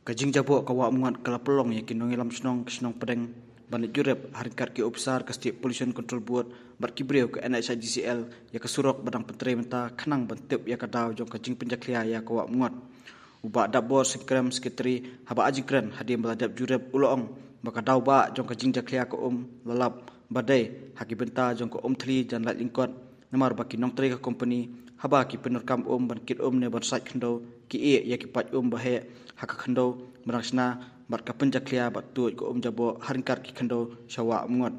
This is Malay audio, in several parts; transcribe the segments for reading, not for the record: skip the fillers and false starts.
Kajing jabok kawa mungat kala pelong ya kinong ilam senong pedeng banit jurep harikat ki ofisar ke State Pollution Control Board bar kibreu ke NHIDCL ya ke surok badang pentre menta kanang bentep ya kadaw jong kajing penjaklia ya kawa mungat uba dabor sekrem sekretari haba ajikran hadim baladap jurep uloong baka daw ba jong kajing jaklia ko lalap badai haki benta jong ko thli jan lat lingkot namar baki nong tre ka company haba ki penurkam ban kit ne ban site khndo ki e ya ki pat bahe haka khndo merangsna bar ka penjaklia bat tu ko jabo haringkar ki khndo shawa mungot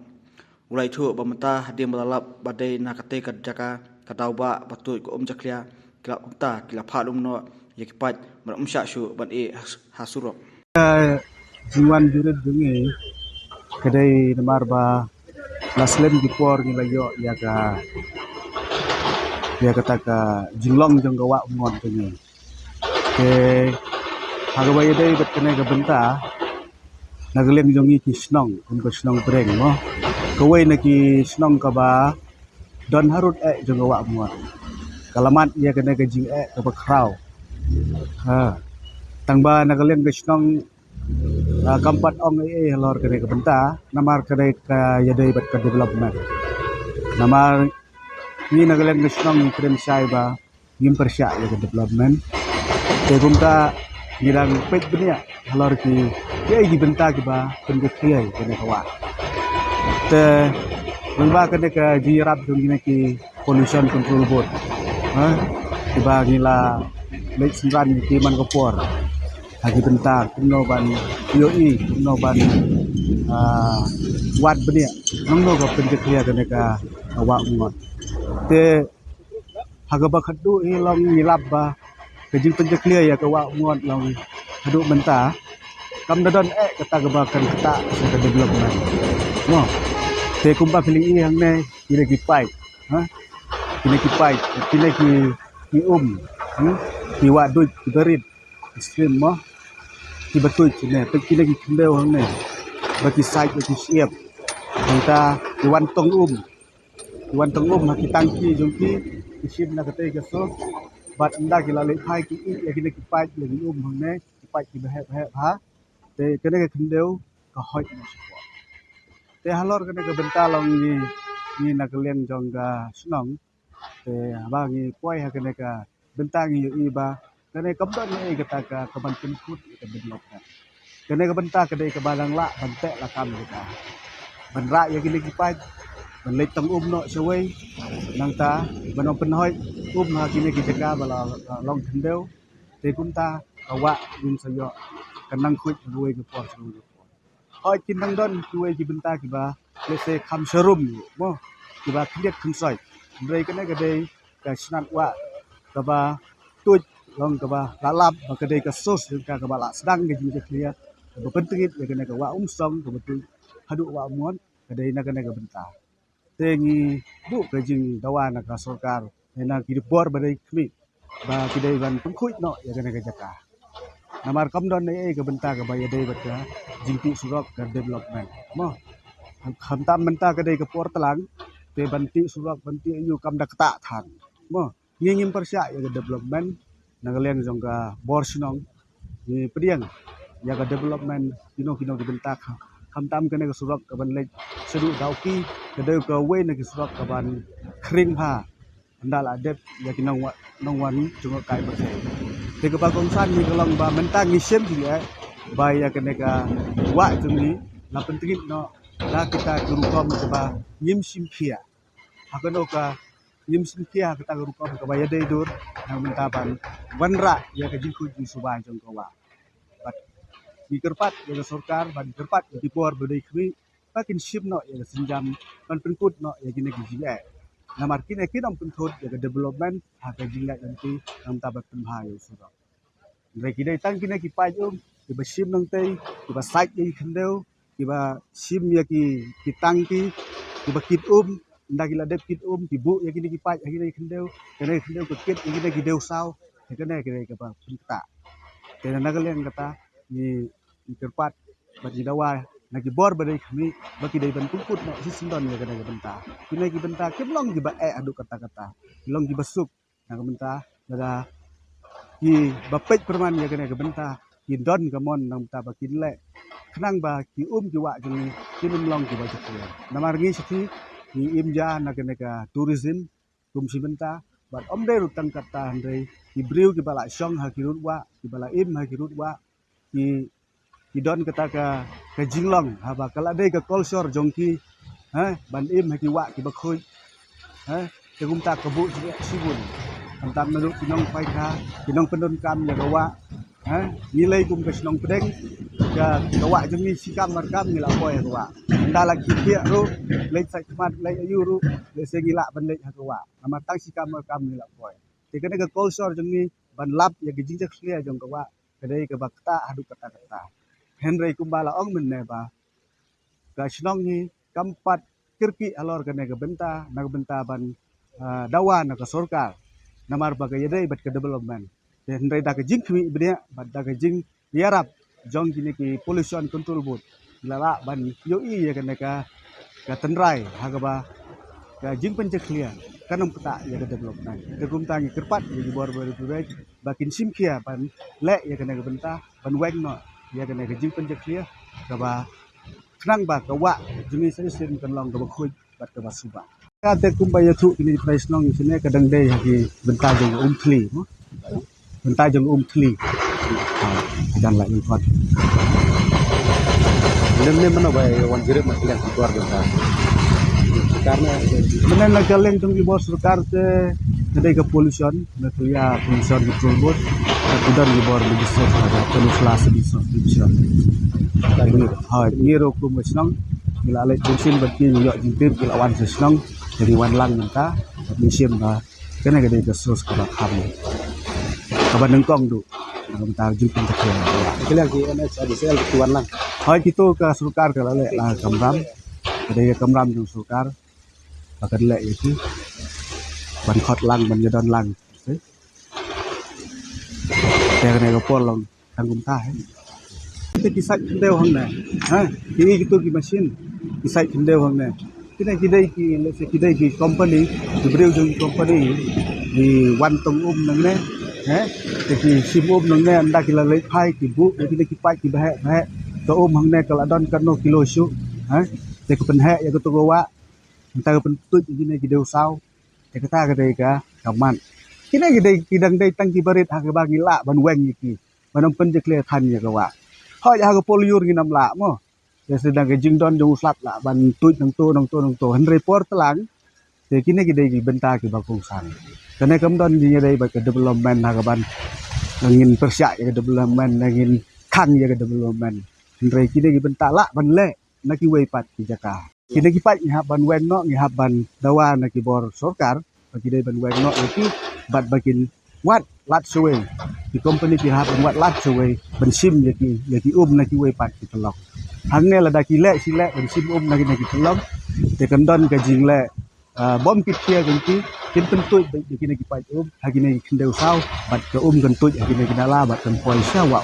ulai thu bamata hadim balalap badai na kate ka jaka kadaw ba batu ko jaklia kila umta kila phalum no ya ki pat meramsha shu ban e hasurok Jiwan jurid dungi kedai nemar ba laslen di por ni layo ya kata ka jinglong jong gawa ngon dungi ke hagawai dai bet kene ga benta nagleng jongi ki snong kun ko snong breng mo kawai na ki snong ka ba don harut jong gawa ngon kalamat ya kene ga jing ka ba kraw ha tangba nagleng ga snong kampat ong halor kene ke benta namar kene ka yadai bat ka development namar ni nagaleng nasional kren sai ba ngim persya ya ke development te gumta nirang pet benia halor ki ye gi benta ki ba pen ke kriai kene kawa te lengba kene ka jirap dungine ki pollution control board ha tiba gila lek semran ki man kopor hagi bentar kuno ban yoi kuno ban wat benia nongno ka penjekria kene ka awak ngot te hagaba khadu long nilap ba kejing penjekria ya ka awak ngot long hadu benta kam dadon kata gaba kan kata ka development no te kumpa feeling i hang ne kire ki pai ha kine ki pai kine ki ki wa duit ki berit stream mo ki betul cine pergi lagi kendau hang ne bagi site bagi siap kita iwan tong haki tangki jongki isim na kate gaso bat anda kila le phai ki ya kine ki pai lagi hang ne ki pai ki behe ha te kene ke kendau ka hoi na support te halor kene ke benta long ni na keleng jong ga snong te ba ngi poi ha kene ka benta ngi yu ba kene kabdan ni kata ka kaban penput ka development kene ka benta kedai ka balang la bantek la kam kita banra ya kini kipai banlek tang no sewai nang ta banom penhoi ha kini ki jaga bala long thendeu te kunta kawa gun sayo kanang khuit ruai ke por seru hoi kinang don ruai ki benta ki ba lese kham serum mo ki ba khiet khumsoi ndrei kene kedai ka snat wa ka ba tuj long ka ba lalap ba kedai ka sos ka ba la sedang ke ji clear berpentingit ya kena wa song kebetul haduk wa muan kadai na kena benta tengi bu kajing dawan ka sarkar ena ki bor badai kmi ba kidai ban pengkhuit no ya kena jaka namar kam don nei ke benta ka ba ya dei bat ka jingti surok ka development mo khamtam benta kadai ke por telang te banti surok banti yu kam dak ta than mo ngingim persya ya development nagaleng jong ka bor sinong ni pediang ya ka development kino ki bentak kamtam kene ka surok ka ban lek sedu dauki ka de ka we na ki surok ka ban kring ha andal adep ya ki nong wan jungo kai ba te ka bagong san ni kalong ba mentang ni sem ji ba ya kene ka wa jumi na pentingit no na kita guru kom ka ba nyim simphia akono ka nyim simphia kita guru kom ka ba ya de dur na mentaban wanra ya ka jingku ji subai jong ka wa di kerpat ya sarkar ban kerpat di por bedai kri pakin ship no ya senjam ban penkut no ya gine gine namar kine kinam pentut ya development ha ka jinga nanti nam tabat penbhai sura re kine tang kine ki pajum ki ba ship nang tei ki ba site ni khendeu ki ba sim ya ki tang ki ba kit nda ki la dep kit ki bu ya kine ki paj ya kine khendeu khendeu ko kit ya kine ki deu sao ya kine ka ba pinta kene nagaleng kata ni kerpat bagi dawa nagi bor badai kami bagi dai ban pungkut no sisindon ya kena benta kini ki benta kimlong di ba adu kata-kata long di besuk na benta daga ki bapet perman ya kena benta ki don kamon nang ta ba kin le khnang ba ki ki wa jeng ni ki lum long ki ba je kle namar ngi sthi ni im ja na ke ka tourism kum si benta bat om de ru tang kata handai ki briu ki bala shong ha ki rut wa ki bala im ha ki rut wa ki don kata ka jinglong ha ba kala de ka culture jong ki ha ban im ha ki wa ki ba khoi ha ke kum ta ka bu sibun tam na ru ki nong pai kha ki nong pendon kam ya ka wa ha nilai kum ka snong pedeng ka wa jeng ni sikam markam ni la poi ka wa ndala ki pia ru le sai mat le ayu ru le se gila ban le ha ka wa ama tang sikam markam ni la poi te ka ka culture jeng ni ban lap ya ki jing jak clear jong ka wa ka dei ka bakta adu kata kata henry kumbala ong men ne ba ka snong ni kampat kirki alor ka ne ka benta ban dawa na ka sorkar namar ba ka yedai bat ka development henry da ka jing khmi bnia bat da ka jing yarap jong kini ki pollution control board lala ban yo i ya ka tenrai ha ka ba ka jing pen je clear kanam peta ya ka development te kum tangi kerpat ya di bor bor project bakin sim kia ban le ya ka benta ban weng no ya ka jing pen je clear ka ba khnang ba ka wa jimi sen kan long ka ba khoi bat ka ba suba ka te kum ba ya thu kini price nong sine ka dang dei ha ki benta jong thli no benta jong thli dan lại mình còn nên mana ba wan jire makilan keluar benda karena menen la kaleng tong ibor sarkar te kedai ke pollution na tuya pollution control board kudan ibor legislatif ada penulis division tadi ha ngiro ku mesnong gila le bensin berti yo jimpir gila wan sesnong dari wan lang minta museum ba kena kedai ke sos ka kham kaban nengkong du bentar jumpa kita. kalian di NHDCL tuan lang Hai kita ke surkar ke lale lah kamram. Ada kamram jung surkar. Pakai lek itu. Ban khot lang ban jadon lang.แต่ในกระป๋องลงทางกุมท่าkita kisah kendel hang na ha ini gitu ki machine kisah kendel hang na kita kidai ki company di beriu jung company di wan tong nang ne ha ki sim nang ne anda kila le phai ki bu kita ki pai ki bahe to hang ne kala don kan no kilo su ha te ko pen he ya ko to wa anta ko pen tu ni ki deu sau te kata ka dei ka kaman kidai kidang dei tang ki barit ha ka ba gila ban weng ki ban pen je clear than ya ka wa họ ya cái poliur cái nằm lạ mà để sedang cái jing don jung slat lạ ban tuit nang to han report lang thì cái đây cái benta cái bakung sang cái này cầm don di đây ba cái development ha ban ngin persia cái development ngin khang ya cái development han re cái benta lạ ban le na ki way pat ki jaka cái pat ha ban wen no ngi ha ban dawa na ki bor sarkar ki đây ban wen no ki bat bakin what lots away the company ki have what lots away ban sim ya ki na ki way pat ki telok hang ne la da ki le si le ban sim na ki telok te kan don ka jing le bom ki kia kan ki kin pen tu ki na ki pat ha ki ne ki ndeu sau bat ka kan tu ki ne ki dala bat kan poi sa wa